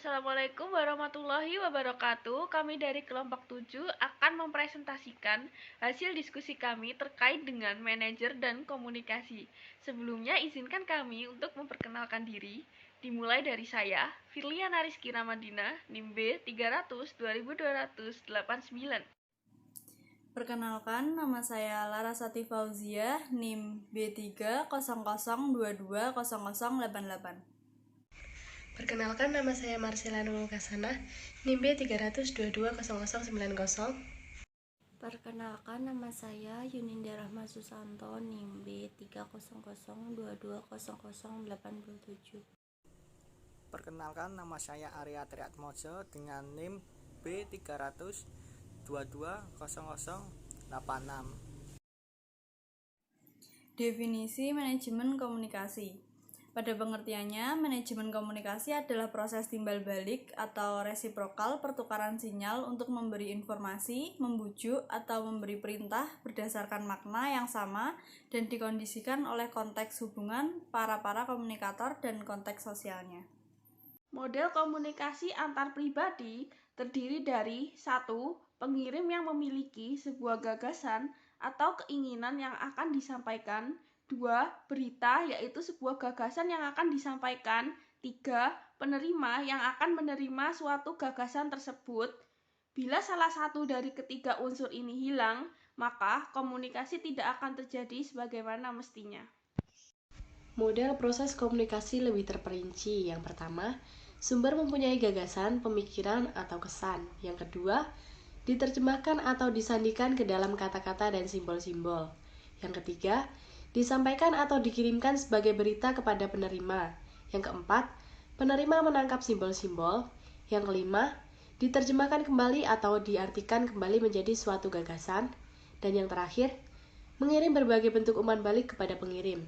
Assalamualaikum warahmatullahi wabarakatuh. Kami dari kelompok 7 akan mempresentasikan hasil diskusi kami terkait dengan manajer dan komunikasi. Sebelumnya izinkan kami untuk memperkenalkan diri. Dimulai dari saya, Firliana Rizky Ramadina, NIM B 300 2289. Perkenalkan, nama saya Larasati Fauzia, NIM B300220088. Perkenalkan, nama saya Marcella Nurul Kasana, NIM B300220090. Perkenalkan, nama saya Yuninda Rahma Susanto, NIM B300220087. Perkenalkan, nama saya Arya Triatmojo dengan NIM B300220086. Definisi manajemen komunikasi. Pada pengertiannya, manajemen komunikasi adalah proses timbal balik atau resiprokal pertukaran sinyal untuk memberi informasi, membujuk, atau memberi perintah berdasarkan makna yang sama dan dikondisikan oleh konteks hubungan para komunikator dan konteks sosialnya. Model komunikasi antar pribadi terdiri dari 1. Pengirim yang memiliki sebuah gagasan atau keinginan yang akan disampaikan. 2. Berita, yaitu sebuah gagasan yang akan disampaikan. 3. Penerima yang akan menerima suatu gagasan tersebut. Bila salah satu dari ketiga unsur ini hilang, maka komunikasi tidak akan terjadi sebagaimana mestinya. Model proses komunikasi lebih terperinci. Yang pertama, sumber mempunyai gagasan, pemikiran, atau kesan. Yang kedua, diterjemahkan atau disandikan ke dalam kata-kata dan simbol-simbol. Yang ketiga, disampaikan atau dikirimkan sebagai berita kepada penerima. Yang keempat, penerima menangkap simbol-simbol. Yang kelima, diterjemahkan kembali atau diartikan kembali menjadi suatu gagasan. Dan yang terakhir, mengirim berbagai bentuk umpan balik kepada pengirim.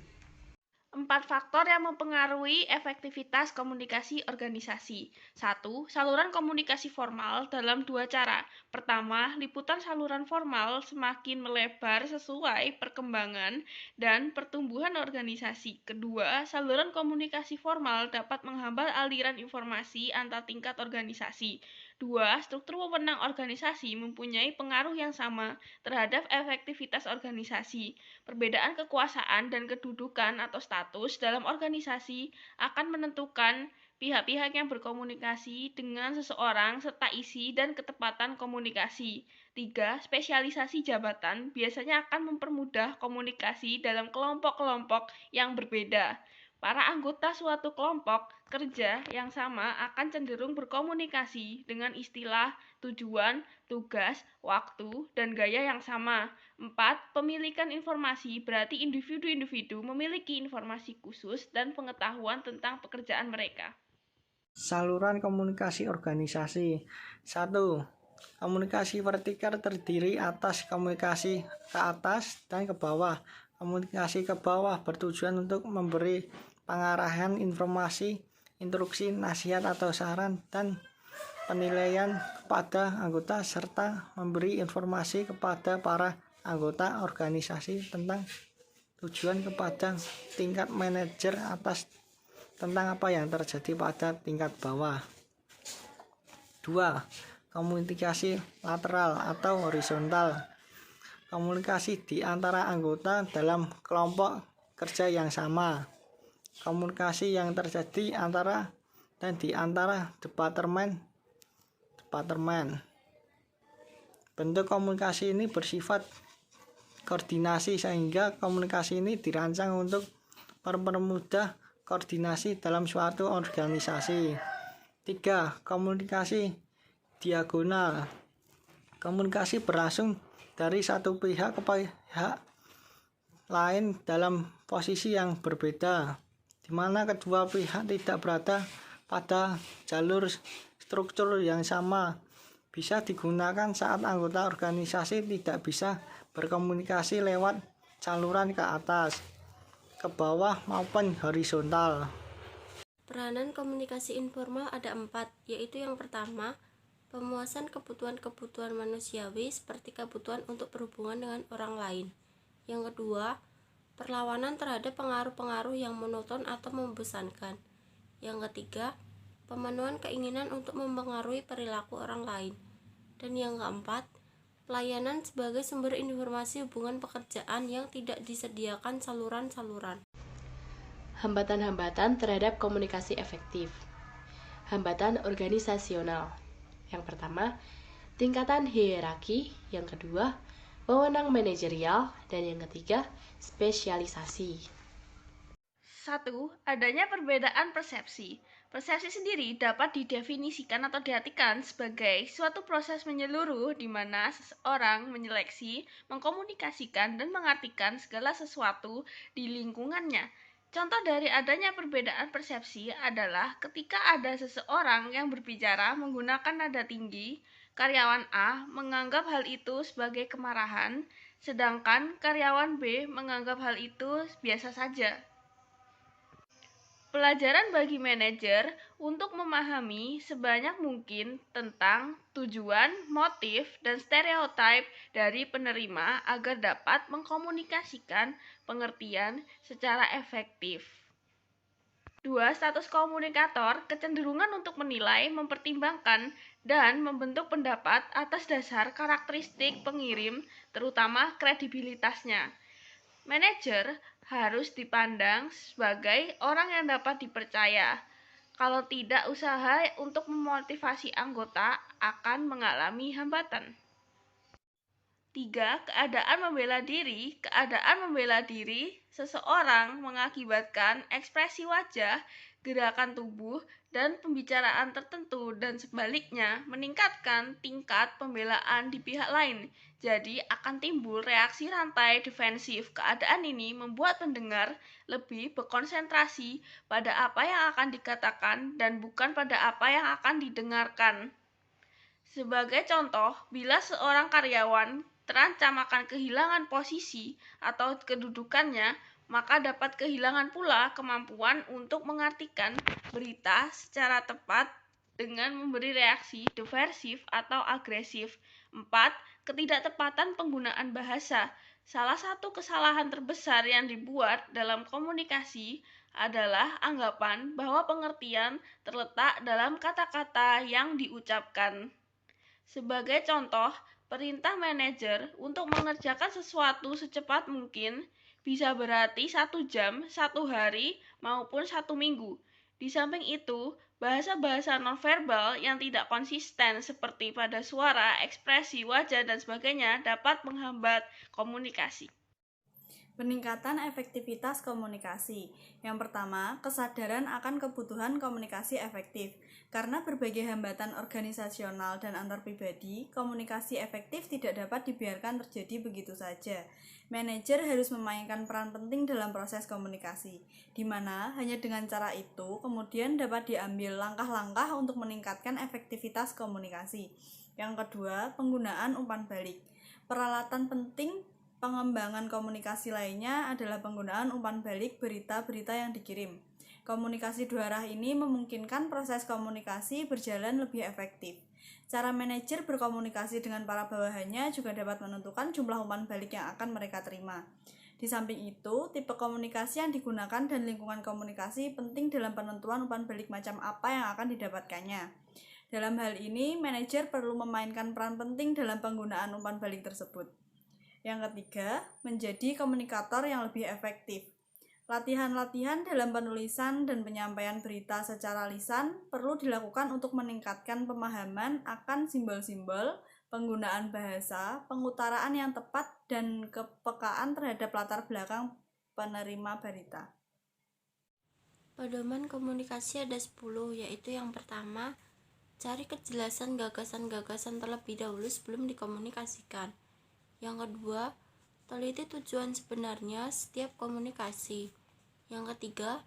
4 faktor yang mempengaruhi efektivitas komunikasi organisasi. 1. Saluran komunikasi formal dalam 2 cara. Pertama, liputan saluran formal semakin melebar sesuai perkembangan dan pertumbuhan organisasi. Kedua, saluran komunikasi formal dapat menghambat aliran informasi antar tingkat organisasi. 2. Struktur wewenang organisasi mempunyai pengaruh yang sama terhadap efektivitas organisasi. Perbedaan kekuasaan dan kedudukan atau status dalam organisasi akan menentukan pihak-pihak yang berkomunikasi dengan seseorang serta isi dan ketepatan komunikasi. 3. Spesialisasi jabatan biasanya akan mempermudah komunikasi dalam kelompok-kelompok yang berbeda. Para anggota suatu kelompok kerja yang sama akan cenderung berkomunikasi dengan istilah, tujuan, tugas, waktu, dan gaya yang sama. 4. Pemilikan informasi berarti individu-individu memiliki informasi khusus dan pengetahuan tentang pekerjaan mereka. Saluran komunikasi organisasi. 1. Komunikasi vertikal terdiri atas komunikasi ke atas dan ke bawah. Komunikasi ke bawah bertujuan untuk memberi pengarahan informasi, instruksi, nasihat atau saran, dan penilaian kepada anggota serta memberi informasi kepada para anggota organisasi tentang tujuan kepada tingkat manajer atas tentang apa yang terjadi pada tingkat bawah. 2. Komunikasi lateral atau horizontal. Komunikasi di antara anggota dalam kelompok kerja yang sama. Komunikasi yang terjadi antara dan di antara departemen. Bentuk komunikasi ini bersifat koordinasi sehingga komunikasi ini dirancang untuk mempermudah koordinasi dalam suatu organisasi. 3. Komunikasi diagonal. Komunikasi berlangsung dari satu pihak ke pihak lain dalam posisi yang berbeda, di mana kedua pihak tidak berada pada jalur struktur yang sama. Bisa digunakan saat anggota organisasi tidak bisa berkomunikasi lewat saluran ke atas, ke bawah maupun horizontal. Peranan komunikasi informal ada 4, yaitu yang pertama, pemuasan kebutuhan-kebutuhan manusiawi seperti kebutuhan untuk berhubungan dengan orang lain. Yang kedua, perlawanan terhadap pengaruh-pengaruh yang monoton atau membosankan. Yang ketiga, pemenuhan keinginan untuk mempengaruhi perilaku orang lain. Dan yang keempat, pelayanan sebagai sumber informasi hubungan pekerjaan yang tidak disediakan saluran-saluran. Hambatan-hambatan terhadap komunikasi efektif. Hambatan organisasional. Yang pertama, tingkatan hierarki. Yang kedua, wewenang manajerial. Dan yang ketiga, spesialisasi. 1. Adanya perbedaan persepsi. Persepsi sendiri dapat didefinisikan atau diartikan sebagai suatu proses menyeluruh di mana seseorang menyeleksi, mengkomunikasikan, dan mengartikan segala sesuatu di lingkungannya. Contoh dari adanya perbedaan persepsi adalah ketika ada seseorang yang berbicara menggunakan nada tinggi, karyawan A menganggap hal itu sebagai kemarahan, sedangkan karyawan B menganggap hal itu biasa saja. Pelajaran bagi manajer untuk memahami sebanyak mungkin tentang tujuan, motif, dan stereotip dari penerima agar dapat mengkomunikasikan pengertian secara efektif. 2. Status komunikator kecenderungan untuk menilai, mempertimbangkan, dan membentuk pendapat atas dasar karakteristik pengirim, terutama kredibilitasnya. Manajer harus dipandang sebagai orang yang dapat dipercaya. Kalau tidak, usaha untuk memotivasi anggota akan mengalami hambatan. 3. Keadaan membela diri. Keadaan membela diri seseorang mengakibatkan ekspresi wajah, gerakan tubuh, dan pembicaraan tertentu, dan sebaliknya meningkatkan tingkat pembelaan di pihak lain. Jadi akan timbul reaksi rantai defensif. Keadaan ini membuat pendengar lebih berkonsentrasi pada apa yang akan dikatakan dan bukan pada apa yang akan didengarkan. Sebagai contoh, bila seorang karyawan terancam akan kehilangan posisi atau kedudukannya, maka dapat kehilangan pula kemampuan untuk mengartikan berita secara tepat dengan memberi reaksi defensif atau agresif. 4. Ketidaktepatan penggunaan bahasa. Salah satu kesalahan terbesar yang dibuat dalam komunikasi adalah anggapan bahwa pengertian terletak dalam kata-kata yang diucapkan. Sebagai contoh, perintah manajer untuk mengerjakan sesuatu secepat mungkin bisa berarti 1 jam, 1 hari, maupun 1 minggu. Di samping itu, bahasa-bahasa nonverbal yang tidak konsisten seperti pada suara, ekspresi wajah, dan sebagainya dapat menghambat komunikasi. Peningkatan efektivitas komunikasi. Yang pertama, kesadaran akan kebutuhan komunikasi efektif. Karena berbagai hambatan organisasional dan antar pribadi, komunikasi efektif tidak dapat dibiarkan terjadi begitu saja. Manajer harus memainkan peran penting dalam proses komunikasi, di mana hanya dengan cara itu kemudian dapat diambil langkah-langkah untuk meningkatkan efektivitas komunikasi. Yang kedua, penggunaan umpan balik. Peralatan penting pengembangan komunikasi lainnya adalah penggunaan umpan balik berita-berita yang dikirim. Komunikasi dua arah ini memungkinkan proses komunikasi berjalan lebih efektif. Cara manajer berkomunikasi dengan para bawahannya juga dapat menentukan jumlah umpan balik yang akan mereka terima. Di samping itu, tipe komunikasi yang digunakan dan lingkungan komunikasi penting dalam penentuan umpan balik macam apa yang akan didapatkannya. Dalam hal ini, manajer perlu memainkan peran penting dalam penggunaan umpan balik tersebut. Yang ketiga, menjadi komunikator yang lebih efektif. Latihan-latihan dalam penulisan dan penyampaian berita secara lisan perlu dilakukan untuk meningkatkan pemahaman akan simbol-simbol, penggunaan bahasa, pengutaraan yang tepat, dan kepekaan terhadap latar belakang penerima berita. Pedoman komunikasi ada 10, yaitu yang pertama, cari kejelasan gagasan-gagasan terlebih dahulu sebelum dikomunikasikan. Yang kedua, teliti tujuan sebenarnya setiap komunikasi. Yang ketiga,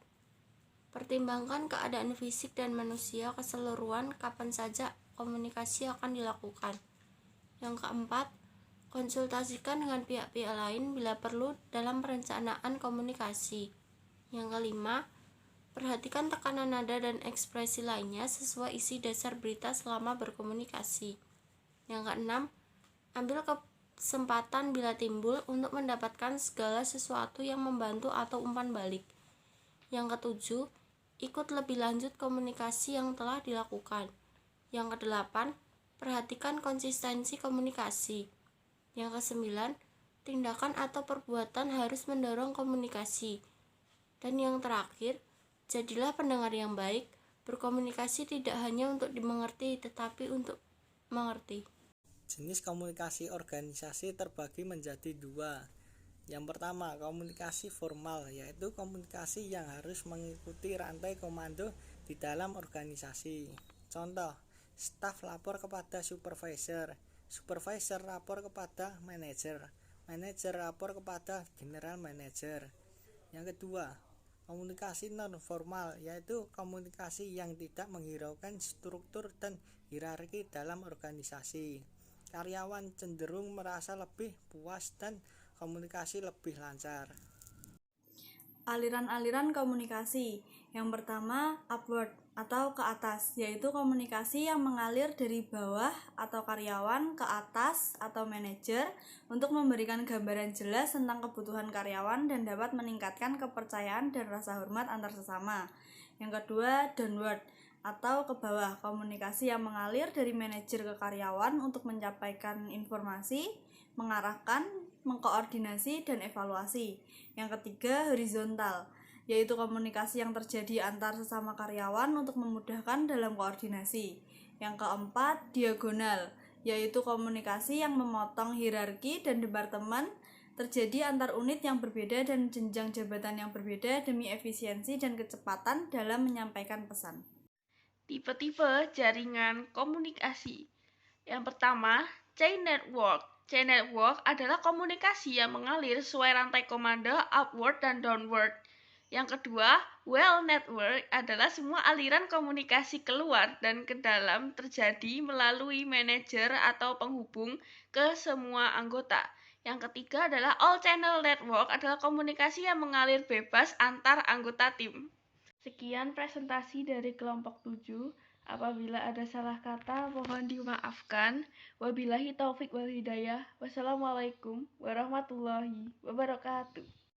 pertimbangkan keadaan fisik dan manusia keseluruhan kapan saja komunikasi akan dilakukan. Yang keempat, konsultasikan dengan pihak-pihak lain bila perlu dalam perencanaan komunikasi. Yang kelima, perhatikan tekanan nada dan ekspresi lainnya sesuai isi dasar berita selama berkomunikasi. Yang keenam, ambil kesempatan bila timbul untuk mendapatkan segala sesuatu yang membantu atau umpan balik. Yang ketujuh, Ikut lebih lanjut komunikasi yang telah dilakukan. Yang kedelapan, perhatikan konsistensi komunikasi. Yang kesembilan, tindakan atau perbuatan harus mendorong komunikasi. Dan yang terakhir, jadilah pendengar yang baik. Berkomunikasi tidak hanya untuk dimengerti, tetapi untuk mengerti. Jenis komunikasi organisasi terbagi menjadi dua. Yang pertama, komunikasi formal, yaitu komunikasi yang harus mengikuti rantai komando di dalam organisasi. Contoh, staf lapor kepada supervisor, supervisor lapor kepada manajer, manajer lapor kepada general manager. Yang kedua, komunikasi non formal, yaitu komunikasi yang tidak menghiraukan struktur dan hierarki dalam organisasi. Karyawan cenderung merasa lebih puas dan komunikasi lebih lancar. Aliran-aliran komunikasi. Yang pertama, upward atau ke atas, yaitu komunikasi yang mengalir dari bawah atau karyawan ke atas atau manajer untuk memberikan gambaran jelas tentang kebutuhan karyawan dan dapat meningkatkan kepercayaan dan rasa hormat antar sesama. Yang kedua, downward atau ke bawah, komunikasi yang mengalir dari manajer ke karyawan untuk menyampaikan informasi, mengarahkan, mengkoordinasi, dan evaluasi. Yang ketiga, horizontal, yaitu komunikasi yang terjadi antar sesama karyawan untuk memudahkan dalam koordinasi. Yang keempat, diagonal, yaitu komunikasi yang memotong hierarki dan departemen terjadi antar unit yang berbeda dan jenjang jabatan yang berbeda demi efisiensi dan kecepatan dalam menyampaikan pesan. Tipe-tipe jaringan komunikasi. Yang pertama, chain network. Chain network adalah komunikasi yang mengalir sesuai rantai komando upward dan downward. Yang kedua, well network adalah semua aliran komunikasi keluar dan ke dalam terjadi melalui manajer atau penghubung ke semua anggota. Yang ketiga adalah all channel network adalah komunikasi yang mengalir bebas antar anggota tim. Sekian presentasi dari kelompok 7. Apabila ada salah kata, mohon dimaafkan. Wabillahi taufik wal hidayah. Wassalamualaikum warahmatullahi wabarakatuh.